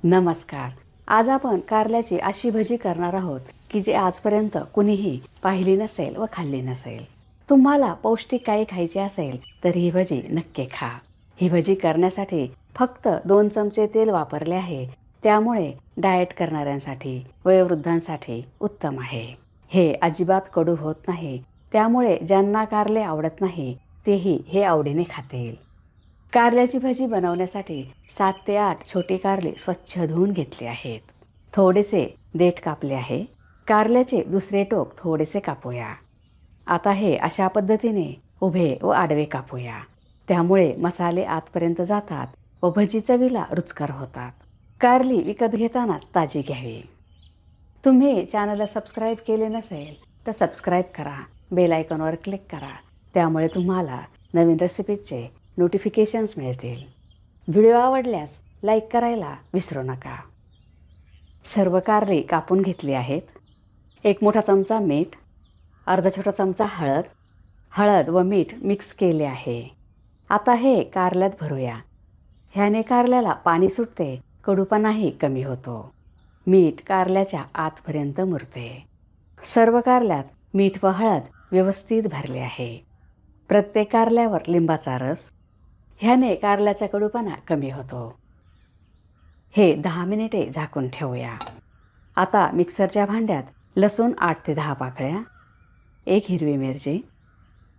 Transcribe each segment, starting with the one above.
नमस्कार. आज आपण कारल्याची अशी भजी करणार आहोत की जे आजपर्यंत कुणीही पाहिली नसेल व खाल्ली नसेल. तुम्हाला पौष्टिक काही खायचे असेल तर ही भजी नक्की खा. ही भजी करण्यासाठी फक्त 2 चमचे तेल वापरले आहे. त्यामुळे डाएट करणाऱ्यांसाठी, वयोवृद्धांसाठी उत्तम आहे. हे अजिबात कडू होत नाही. त्यामुळे ज्यांना कारले आवडत नाही तेही हे आवडीने खातील. कारल्याची भजी बनवण्यासाठी 7 ते 8 छोटी कारले स्वच्छ धुवून घेतली आहेत. थोडेसे देठ कापले आहे. कारल्याचे दुसरे टोक थोडेसे कापूया. आता हे अशा पद्धतीने उभे व आडवे कापूया. त्यामुळे मसाले आतपर्यंत जातात व भजी चवीला रुचकर होतात. कारली विकत घेतानाच ताजी घ्यावी. तुम्ही चॅनलला सबस्क्राईब केले नसेल तर सबस्क्राईब करा. बेल आयकॉनवर क्लिक करा. त्यामुळे तुम्हाला नवीन रेसिपीचे नोटिफिकेशन्स मिळतील. व्हिडिओ आवडल्यास लाईक करायला विसरू नका. सर्व कारली कापून घेतली आहेत. 1 मोठा चमचा मीठ, अर्धा छोटा चमचा हळद व मीठ मिक्स केले आहे. आता हे कारल्यात भरूया. ह्याने कारल्याला पाणी सुटते, कडूपणाही कमी होतो. मीठ कारल्याच्या आतपर्यंत मुरते. सर्व कारल्यात मीठ व हळद व्यवस्थित भरले आहे. प्रत्येक कारल्यावर लिंबाचा रस. ह्याने कारल्याचा कडूपणा कमी होतो. हे 10 मिनिटे झाकून ठेवूया. आता मिक्सरच्या भांड्यात लसूण 8 ते 10 पाकळ्या, 1 हिरवी मिरची,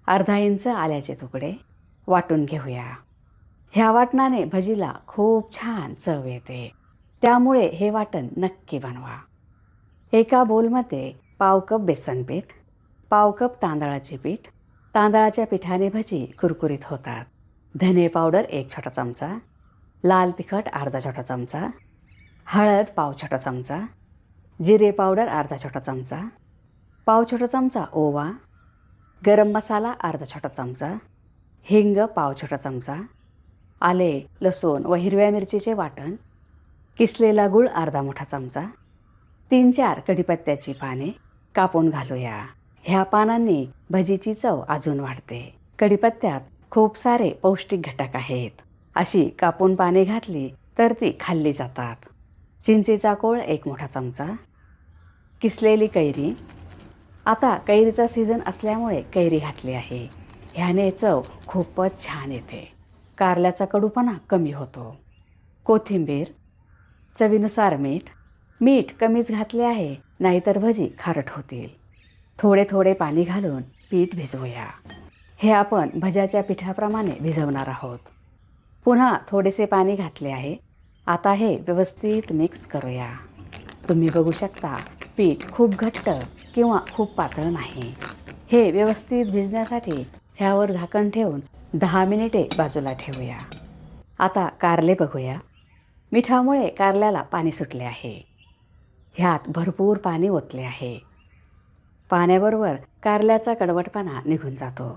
अर्धा इंच आल्याचे तुकडे वाटून घेऊया. ह्या वाटणाने भजीला खूप छान चव येते. त्यामुळे हे वाटण नक्की बनवा. एका बोलमध्ये पाव कप बेसन पीठ, पाव कप तांदळाचे पीठ. तांदळाच्या पिठाने भजी कुरकुरीत होतात. धने पावडर 1 छोटा चमचा, लाल तिखट अर्धा छोटा चमचा, हळद पाव छोटा चमचा, जिरे पावडर अर्धा छोटा चमचा, पाव छोटा चमचा ओवा, गरम मसाला अर्धा छोटा चमचा, हिंग पाव छोटा चमचा, आले लसूण व हिरव्या मिरचीचे वाटण, किसलेला गूळ अर्धा मोठा चमचा, 3-4 कढीपत्त्याची पाने कापून घालूया. ह्या पानांनी भजीची चव अजून वाढते. कढीपत्त्यात खूप सारे पौष्टिक घटक आहेत. अशी कापून पाने घातली तर ती खाल्ली जातात. चिंचेचा कोळ 1 मोठा चमचा, किसलेली कैरी. आता कैरीचा सीझन असल्यामुळे कैरी घातली आहे. ह्याने चव खूपच छान येते. कारल्याचा कडूपणा कमी होतो. कोथिंबीर, चवीनुसार मीठ. मीठ कमीच घातले आहे, नाहीतर भजी खारट होतील. थोडे थोडे पाणी घालून पीठ भिजवूया. हे आपण भज्याच्या पिठाप्रमाणे भिजवणार आहोत. पुन्हा थोडेसे पाणी घातले आहे. आता हे व्यवस्थित मिक्स करूया. तुम्ही बघू शकता पीठ खूप घट्ट किंवा खूप पातळ नाही. हे व्यवस्थित भिजण्यासाठी ह्यावर झाकण ठेवून 10 मिनिटे बाजूला ठेवूया. आता कारले बघूया. मिठामुळे कारल्याला पाणी सुटले आहे. ह्यात भरपूर पाणी ओतले आहे. पाण्याबरोबर कारल्याचा कडवटपणा निघून जातो.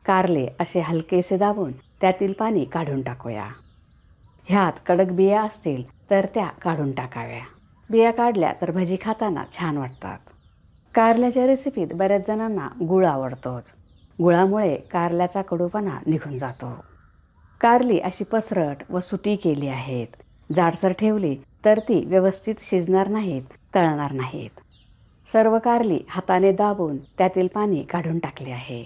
कारले असे हलकेसे दाबून त्यातील पाणी काढून टाकूया. ह्यात कडक बिया असतील तर त्या काढून टाकाव्या. बिया काढल्या तर भजी खाताना छान वाटतात. कारल्याच्या रेसिपीत बऱ्याच जणांना गूळ आवडतोच. गुळामुळे कारल्याचा कडूपणा निघून जातो. कारली अशी पसरट व सुटी केली आहेत. जाडसर ठेवली तर ती व्यवस्थित शिजणार नाहीत, तळणार नाहीत. सर्व कारली हाताने दाबून त्यातील पाणी काढून टाकले आहे.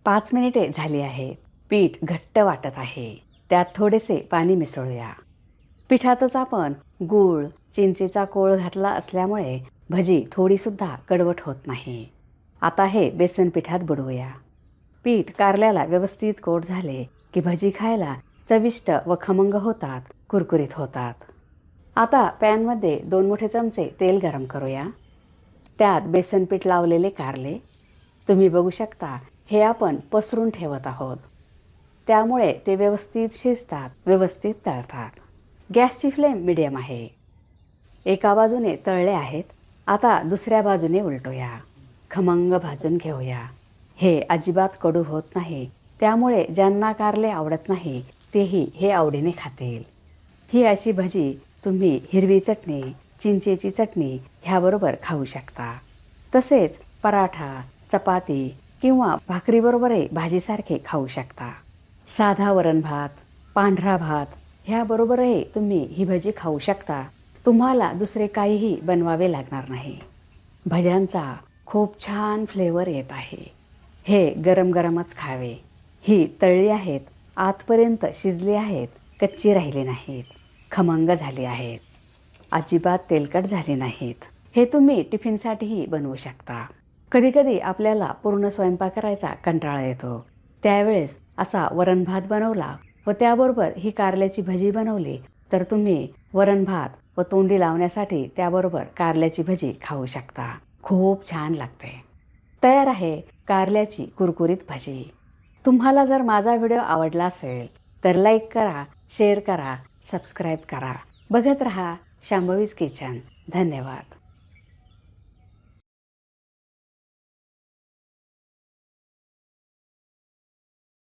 5 मिनिटे झाली आहेत. पीठ घट्ट वाटत आहे. त्यात थोडेसे पाणी मिसळूया. पिठातच आपण गूळ, चिंचेचा कोळ घातला असल्यामुळे भजी थोडीसुद्धा कडवट होत नाही. आता हे बेसन पिठात बुडवूया. पीठ कारल्याला व्यवस्थित कोट झाले की भजी खायला चविष्ट व खमंग होतात, कुरकुरीत होतात. आता पॅनमध्ये 2 मोठे चमचे तेल गरम करूया. त्यात बेसन पीठ लावलेले कारले. तुम्ही बघू शकता हे आपण पसरून ठेवत आहोत. त्यामुळे ते व्यवस्थित शिजतात, व्यवस्थित तळतात. गॅसची फ्लेम मिडियम आहे. एका बाजूने तळले आहेत. आता दुसऱ्या बाजूने उलटूया. खमंग भाजून घेऊया. हे अजिबात कडू होत नाही. त्यामुळे ज्यांना कारले आवडत नाही तेही हे आवडीने खातील. ही अशी भजी तुम्ही हिरवी चटणी, चिंचेची चटणी ह्याबरोबर खाऊ शकता. तसेच पराठा, चपाती किंवा भाकरीबरोबरही भाजीसारखे खाऊ शकता. साधा वरण भात, पांढरा भात ह्याबरोबरही तुम्ही ही भजी खाऊ शकता. तुम्हाला दुसरे काहीही बनवावे लागणार नाही. भज्यांचा खूप छान फ्लेवर येत आहे. हे गरम गरमच खावे. ही तळली आहेत, आतपर्यंत शिजली आहेत, कच्ची राहिली नाहीत, खमंग झाली आहेत, अजिबात तेलकट झाली नाहीत. हे तुम्ही टिफिनसाठीही बनवू शकता. कधीकधी आपल्याला पूर्ण स्वयंपाक करायचा कंटाळा येतो. त्यावेळेस असा वरण भात बनवला व त्याबरोबर ही कारल्याची भजी बनवली तर तुम्ही वरण भात व तोंडी लावण्यासाठी त्याबरोबर कारल्याची भजी खाऊ शकता. खूप छान लागते. तयार आहे कारल्याची कुरकुरीत भजी. तुम्हाला जर माझा व्हिडिओ आवडला असेल तर लाईक करा, शेअर करा, सबस्क्राईब करा. बघत रहा शांभवीज किचन. धन्यवाद.